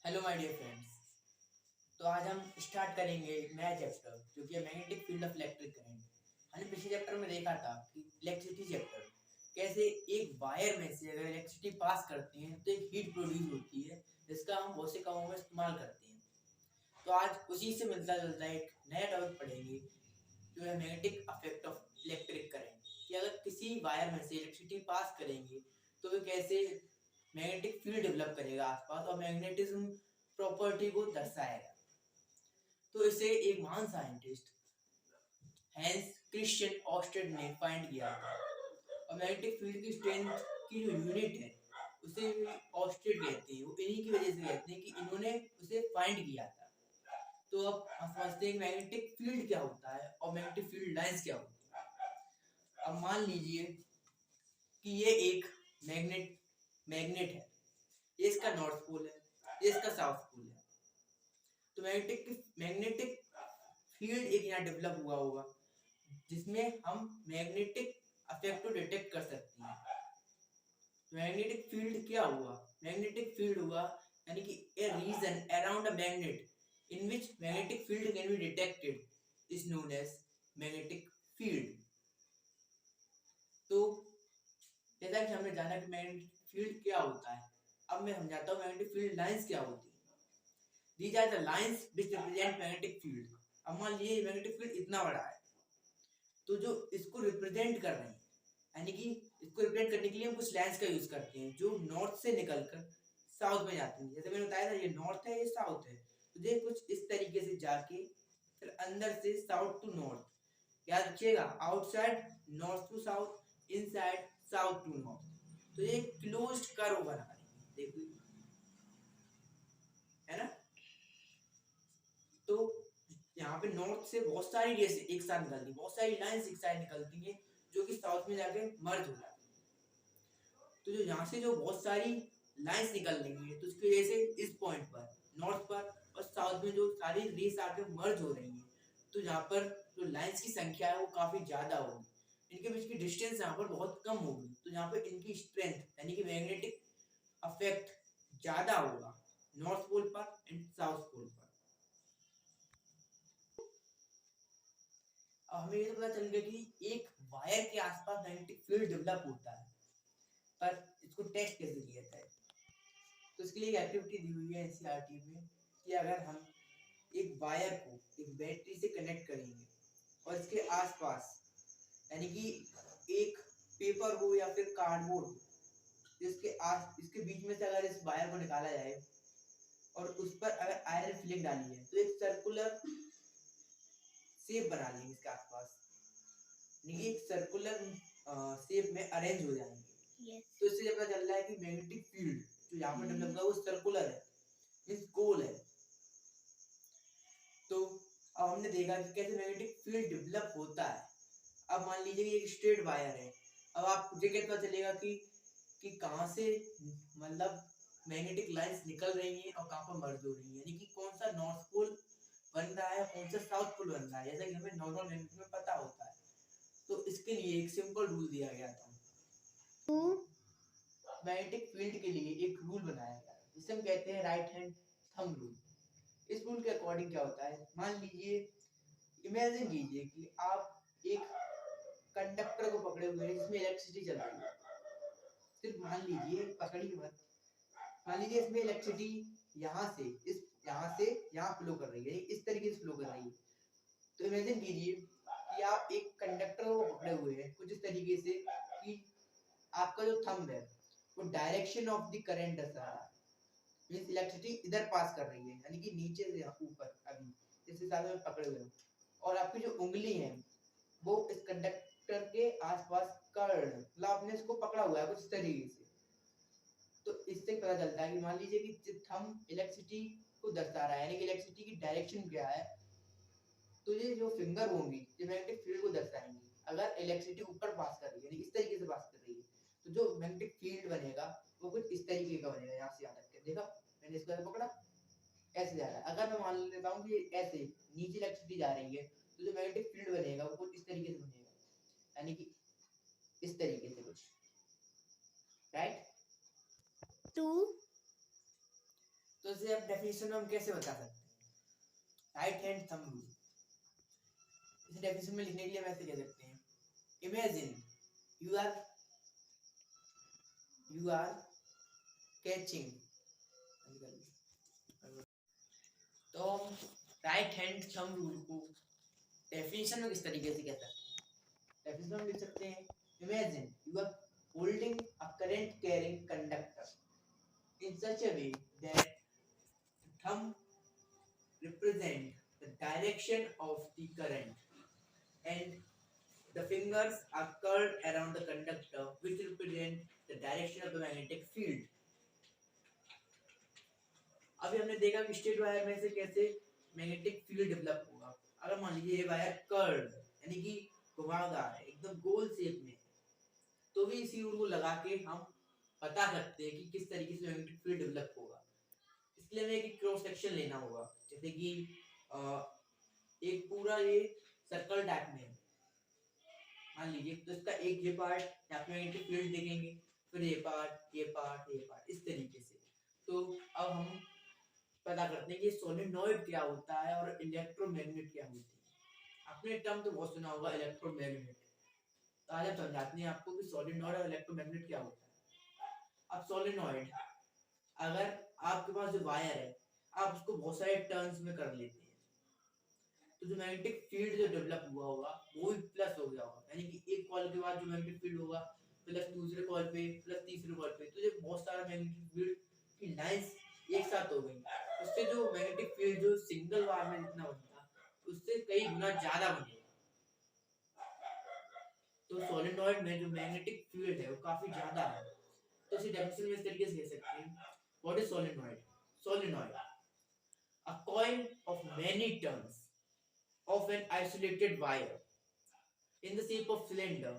Hello my dear friends. तो आज हम स्टार्ट करेंगे एक नया चैप्टर जो कि है magnetic field of electric current. हमने पिछले चैप्टर में देखा था कि इलेक्ट्रिसिटी चैप्टर कैसे एक वायर में से अगर इलेक्ट्रिसिटी पास करते हैं तो एक हीट प्रोड्यूस होती है जिसका हम बहुत से कामों में इस्तेमाल करते हैं। तो आज उसी से मिलता जुलता एक नया टॉपिक पढ़ेंगे जो है magnetic affect of electric current, कि अगर किसी वायर में से इलेक्ट्रिसिटी पास करेंगे तो वो कैसे मैग्नेटिक फील्ड डेवलप करेगा आसपास और मैग्नेटिज्म प्रॉपर्टी को दर्शाएगा। तो इसे एक महान साइंटिस्ट हैंस क्रिश्चियन ऑस्टेड ने फाइंड किया था और मैग्नेटिक फील्ड की स्ट्रेंथ की जो यूनिट है उसे ऑस्टेड कहते हैं। वो इन्हीं की वजह से कहते हैं कि इन्होंने उसे फाइंड किया था। तो अब हम समझते हैं कि मैग्नेटिक फील्ड क्या होता है और मैग्नेटिक फील्ड लाइंस क्या होती है। अब मान लीजिए कि ये एक मैग्नेट मैग्नेट है, ये इसका नॉर्थ पोल है, ये इसका साउथ पोल है। तो मैग्नेटिक फील्ड एक यहाँ डेवलप हुआ होगा जिसमें हम मैग्नेटिक अफेक्ट को डिटेक्ट कर सकते हैं। मैग्नेटिक फील्ड क्या हुआ? मैग्नेटिक फील्ड हुआ यानी कि a region around a magnet in which magnetic field can be detected is known as magnetic field. तो जैसा कि हमने जाना कि मैग्नेटिक फील्ड क्या होता है, अब मैं समझाता हूँ मैग्नेटिक फील्ड लाइंस क्या होती है। These are the lines which represent magnetic field। अब मान लीजिए मैग्नेटिक फील्ड इतना बड़ा है, तो जो इसको रिप्रेजेंट कर रहे हैं यानी कि इसको रिप्रेजेंट करने के लिए हम कुछ लाइंस का यूज करते हैं जो नॉर्थ से निकलकर साउथ में जाती हैं। जैसे मैंने बताया था, ये नॉर्थ है, ये साउथ है, तो ये कुछ इस तरीके से जाके फिर अंदर से साउथ टू नॉर्थ। याद रखिएगा, outside north to south, inside south to north. तो ये क्लोज्ड कर्व बना रही है, देखिए, है ना। तो यहाँ पे नॉर्थ से बहुत सारी रेस एक साथ निकलती है, बहुत सारी लाइंस एक साथ निकलती हैं जो कि साउथ में जाके मर्ज हो जाती है। तो जो यहाँ से जो बहुत सारी लाइंस निकल रही है तो उसकी वजह से इस पॉइंट पर नॉर्थ पर और साउथ में जो सारी रेस आके मर्ज हो रही है, तो यहाँ पर जो लाइंस की संख्या है वो काफी ज्यादा होगी, इनके बीच की डिस्टेंस यहाँ पर बहुत कम होगी। तो यहाँ पर इनकी स्ट्रेंथ यानी कि मैग्नेटिक अफेक्ट ज्यादा होगा नॉर्थ पोल पर एंड साउथ पोल पर। अब हमें ये तो पता चल गया कि एक वायर के आसपास मैग्नेटिक फील्ड डेवलप होता है, पर इसको टेस्ट कैसे किया जाए। तो इसके लिए एक एक्टिविटी दी हुई है एनसीईआरटी में कि अगर हम एक वायर को एक बैटरी से कनेक्ट करेंगे और इसके आसपास यानी कि एक पेपर हो या फिर कार्डबोर्ड हो, इसके बीच में से अगर इस वायर को निकाला जाए और उस पर अगर आयरन फिलिंग डाली है तो एक सर्कुलर शेप बना लेंगे इसके आसपास, यानी एक सर्कुलर शेप में अरेंज हो जाएंगे। तो इससे पता चल रहा है कि मैग्नेटिक फील्ड जो यहाँ पर डेवलप होगा वो सर्कुलर है, मींस गोल है। तो अब हमने देखा कि कैसे मैग्नेटिक फील्ड डेवलप होता है। अब मान लीजिए कि एक स्ट्रेट वायर है, अब आप मुझे कैसे पता चलेगा कि कहाँ से मतलब मैग्नेटिक लाइंस निकल रही हैं और कहाँ पर मर्ज हो रही हैं, यानी कि कौन सा नॉर्थ पोल बन रहा है, कौन सा साउथ पोल बन रहा है, जैसा कि हमें नॉर्मल मैग्नेटिक में पता होता है। तो इसके लिए एक सिंपल रूल दिया गया था, मैग्नेटिक फील्ड के लिए एक रूल बनाया गया जिसे हम कहते हैं राइट हैंड थंब रूल। इस रूल के अकॉर्डिंग क्या होता है, मान लीजिए, इमेजिन कीजिए कि आप एक कंडक्टर को पकड़े हुए हैं जिसमें इलेक्ट्रिसिटी चल रही है। सिर्फ मान लीजिए, पकड़िए मत, मान लीजिए इसमें इलेक्ट्रिसिटी यहाँ से यहाँ फ्लो कर रही है, इस तरीके से फ्लो कर रही है। तो इमेजिन कीजिए कि आप एक कंडक्टर को पकड़े हुए हैं कुछ इस तरीके से कि आपका जो थंब है वो डायरेक्शन ऑफ द करंट दर्शा रहा है, मींस इलेक्ट्रिसिटी इधर पास कर रही है, यानी कि नीचे से ऊपर, अभी इस हिसाब से पकड़े हुए हैं, और आपकी जो उंगली है वो इस कंडक्टर के आसपास कर्ल, मतलब आपने इसको पकड़ा हुआ है कुछ इस तरीके से। तो इससे पता चलता है कि मान लीजिए कि थंब इलेक्ट्रिसिटी को दर्शा रहा है, यानी कि इलेक्ट्रिसिटी की डायरेक्शन क्या है, तो ये जो फिंगर होंगी ये मैग्नेटिक फील्ड को दर्शाएंगी। अगर इलेक्ट्रिसिटी ऊपर पास कर रही है, यानी इस तरीके से पास कर रही है, तो जो मैग्नेटिक फील्ड बनेगा वो कुछ इस तरीके का बनेगा। यहाँ से यहाँ तक के देखा, मैंने इसको ऐसे पकड़ा, ऐसे जा रहा है। अगर मैं मान लेता हूँ कि ऐसे नीचे इलेक्ट्रिसिटी जा रही है तो जो मैग्नेटिक फील्ड बनेगा वो कुछ इस तरीके से बनेगा, यानी कि इस तरीके से कुछ, राइट। टू, तो तो इसे अब डेफिनेशन में हम कैसे बता सकते हैं? Right hand thumb rule. इसे डेफिनेशन में लिखने के लिए हम ऐसे कह सकते हैं, इमेजिन यू आर कैचिंग। तो हम राइट हैंड थंब रूल को डेफिनेशन में किस तरीके से कह सकते हैं? डेफिनेशन में लिख सकते हैं, imagine you are holding a current carrying conductor in such a way that thumb represent the direction of the current and the fingers are curled around the conductor which represent the direction of the magnetic field. अभी हमने देखा कि straight wire में से कैसे magnetic field develop होगा। अगर मान लीजिए ये वायर कर्व्ड यानी कि घुमावदार है, एकदम गोल शेप में, तो भी इसी रूल को लगा के हम बता सकते हैं कि किस तरीके से मैग्नेटिक फील्ड डेवलप होगा। इसके लिए हमें एक क्रॉस सेक्शन लेना होगा, जैसे कि एक पूरा ये सर्कल टाइप में है मान लीजिए, तो इसका एक ये पार्ट यहाँ पे मैग्नेटिक फील्ड देखेंगे, फिर ये पार्ट ये पार्ट ये पार्ट, इस तरीके से। तो अब हम पता करते हैं कि सोलेनॉइड क्या होता है और इलेक्ट्रोमैग्नेट क्या होती है। आपने टर्म तो बहुत सुना होगा इलेक्ट्रोमैग्नेट, तो आज हम समझाते हैं आपको कि सोलेनॉइड और इलेक्ट्रोमैग्नेट क्या होता है। अब सोलेनॉइड, अगर आपके पास जो वायर है आप उसको बहुत सारे टर्न्स में कर लेते हैं, तो जो मैग्नेटिक फील्ड जो डेवलप हुआ होगा वो भी प्लस हो गया होगा, यानी कि एक कॉल के बाद जो मैग्नेटिक फील्ड होगा प्लस दूसरे कॉल पे प्लस तीसरे कॉल पे, तो ये बहुत सारा मैग्नेटिक फील्ड की लाइंस एक साथ हो गई। उससे जो मैग्नेटिक फील्ड जो सिंगल वायर में जितना बनता उससे कई गुना ज्यादा बनेगा। तो सोलेनॉइड में जो मैग्नेटिक फील्ड है वो काफी ज्यादा है। तो इसे डेफिनेशन में इस तरीके से कह सकते हैं, what is solenoid? Solenoid, a coil of many turns of an isolated wire in the shape of cylinder.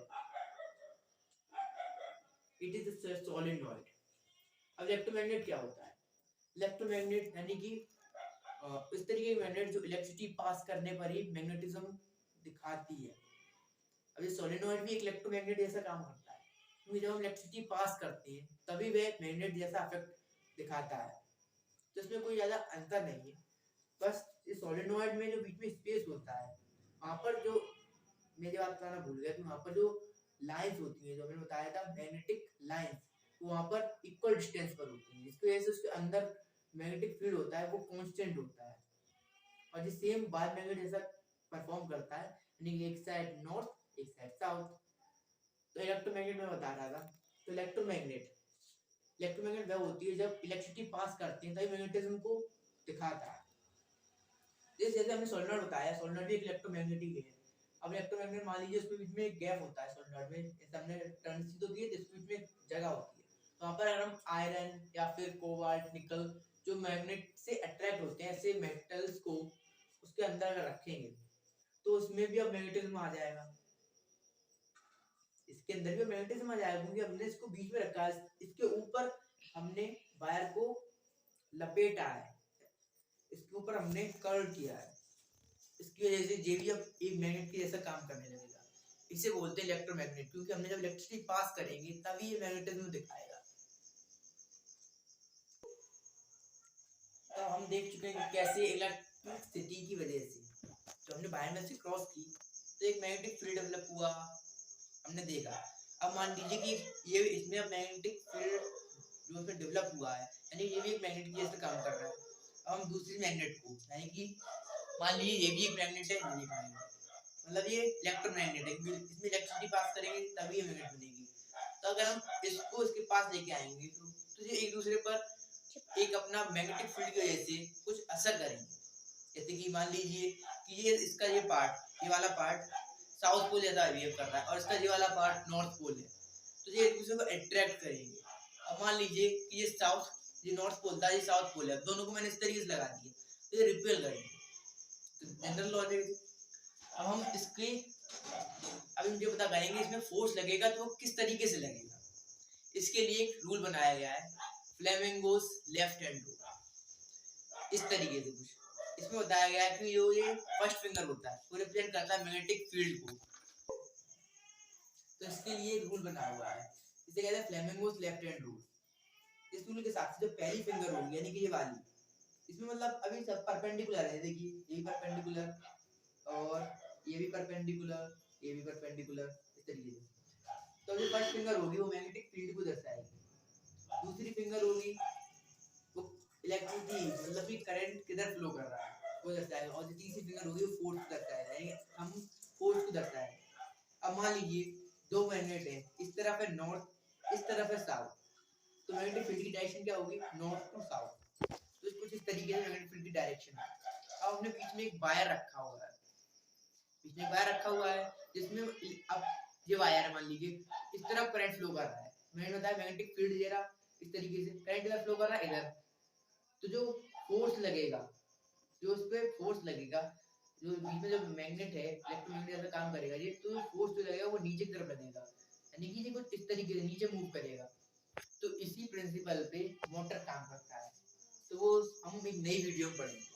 It is a solenoid. अब इलेक्ट्रोमैग्नेट क्या होता है? इलेक्ट्रोमैग्नेट यानी कि इस तरीके की मैग्नेट जो इलेक्ट्रिसिटी पास करने पर ही मैग्नेटिज्म दिखाती है। अब ये सोलेनॉइड भी एक इलेक्ट्रोमैग्नेट जैसा काम करता है, क्योंकि जब हम इलेक्ट्रिसिटी पास करते हैं तभी वह मैग्नेट जैसा इफेक्ट दिखाता है। तो इसमें कोई ज्यादा अंतर नहीं है, बस इस सोलेनॉइड में जो बीच में स्पेस होता है वहां पर जो मेरी बात करना भूल गया कि वहां पर जो लाइंस होती हैं, जो मैंने बताया था मैग्नेटिक लाइंस, वहां पर इक्वल डिस्टेंस पर होती हैं, जिसकी वजह से उसके अंदर मैग्नेटिक फील्ड होता है वो कांस्टेंट होता है और ये सेम बार मैग्नेट जैसा परफॉर्म करता है, यानी कि एक साइड नॉर्थ एक साइड साउथ। तो इलेक्ट्रोमैग्नेट में बता रहा था, तो इलेक्ट्रोमैग्नेट वह होती है जब इलेक्ट्रिसिटी पास करते हैं तभी मैग्नेटिज्म को दिखाता है। जैसे हमने सोलेनॉइड बताया, सोलेनॉइड भी एक इलेक्ट्रोमैग्नेटिक है। अब इलेक्ट्रोमैग्नेट मान लीजिए उसके बीच में एक गैप होता है सोलेनॉइड में, जैसे हमने टर्न्स तो दिए जिसके बीच में जगह होती है, तो वहां पर अगर हम आयरन या फिर कोबाल्ट निकल जो मैग्नेट से अट्रैक्ट होते हैं ऐसे मेटल्स को उसके अंदर अगर रखेंगे तो उसमें भी अब मैग्नेटिज्म आ जाएगा, इसके अंदर भी मैग्नेटिज्म आ जाएगा, क्योंकि हमने इसको बीच में रखा है, इसके ऊपर हमने वायर को लपेटा है, इसके ऊपर हमने कर्ल किया है, इसकी वजह से ये भी अब एक मैग्नेट की जैसा काम करने लगेगा। इसे बोलते हैं इलेक्ट्रोमैग्नेट, क्योंकि हमने जब इलेक्ट्रिसिटी पास करेंगे तभी ये मैग्नेटिज्म दिखाएगा। तो हम देख चुके हैं कि कैसे इलेक्ट्रिसिटी की वजह से जो हमने वायर में से क्रॉस की तो एक मैग्नेटिक फील्ड डेवलप हुआ, हमने देखा। अब मान लीजिए कि ये इसमें अब मैग्नेटिक फील्ड जो उसमें डेवलप हुआ है, यानी ये भी एक मैग्नेट की जैसे काम कर रहा है। अब हम दूसरी मैग्नेट को, यानी कि मान लीजिए ये भी एक मैग्नेट है, ये भी एक मैग्नेट है, मतलब ये इलेक्ट्रोमैग्नेट है, इसमें इलेक्ट्रिसिटी पास करेंगे तभी ये मैग्नेट बनेगी। तो अगर हम इसको इसके पास लेके आएंगे तो ये एक दूसरे पर एक अपना मैग्नेटिक फील्ड की वजह से कुछ असर करेंगे। जैसे कि मान लीजिए कि ये इसका ये पार्ट, ये वाला पार्ट साउथ पोल जैसा बिहेव कर रहा है और इसका ये वाला पार्ट नॉर्थ पोल है, तो ये एक दूसरे को अट्रैक्ट करेंगे। अब मान लीजिए कि ये साउथ, ये नॉर्थ पोल था, ये साउथ पोल है, दोनों को मैंने इस तरीके से लगा दिया तो ये रिपेल करेंगे। तो जनरल लॉजिक। अब हम इसके अब मुझे पता करेंगे इसमें फोर्स लगेगा तो किस तरीके से लगेगा। इसके लिए एक रूल बनाया गया है, फ्लेमिंगोस लेफ्ट हैंड रूल, इस तरीके से कुछ इसमें बताया गया है कि जो ये फर्स्ट फिंगर होता है वो रिप्रेजेंट करता है मैग्नेटिक फील्ड को। तो इसके लिए एक रूल बना हुआ है, इसे कहते हैं फ्लेमिंगोस लेफ्ट हैंड रूल। इस रूल के साथ जो पहली फिंगर होगी यानी कि ये वाली, इसमें मतलब अभी सब परपेंडिकुलर है, देखिए ये भी परपेंडिकुलर और ये भी परपेंडिकुलर, ये भी परपेंडिकुलर, इस तरीके से। तो जो फर्स्ट फिंगर होगी वो मैग्नेटिक फील्ड को दर्शाएगी, दूसरी फिंगर होगी वो इलेक्ट्रिसिटी मतलब कि करंट किधर फ्लो कर रहा है वो दर्शाएगा, और जो तीसरी फिंगर होगी वो फोर्स को दर्शाएगा, यानी हम फोर्स को दर्शाएगा। अब मान लीजिए दो मैग्नेट है, इस तरफ है नॉर्थ, इस तरफ है साउथ, तो मैग्नेटिक फील्ड की डायरेक्शन क्या होगी, नॉर्थ टू साउथ। तो कुछ इस तरीके से मैग्नेटिक फील्ड की डायरेक्शन है। अब हमने बीच में एक वायर रखा हुआ है, बीच में वायर रखा हुआ है जिसमें अब ये वायर मान लीजिए इस तरफ करंट फ्लो कर रहा है, मैंने बताया मैग्नेटिक फील्ड दे रहा इस तरीके से करंट इधर फ्लो कर रहा है इधर, तो जो फोर्स लगेगा, जो उस पे फोर्स लगेगा, जो बीच में जो मैग्नेट है इलेक्ट्रोमैग्नेट जैसा काम करेगा ये, तो फोर्स जो लगेगा वो नीचे की तरफ लगेगा, यानी कि ये कुछ इस तरीके से नीचे मूव करेगा। तो इसी प्रिंसिपल पे मोटर काम करता है। तो वो हम एक नई वीडियो में पढ़ेंगे।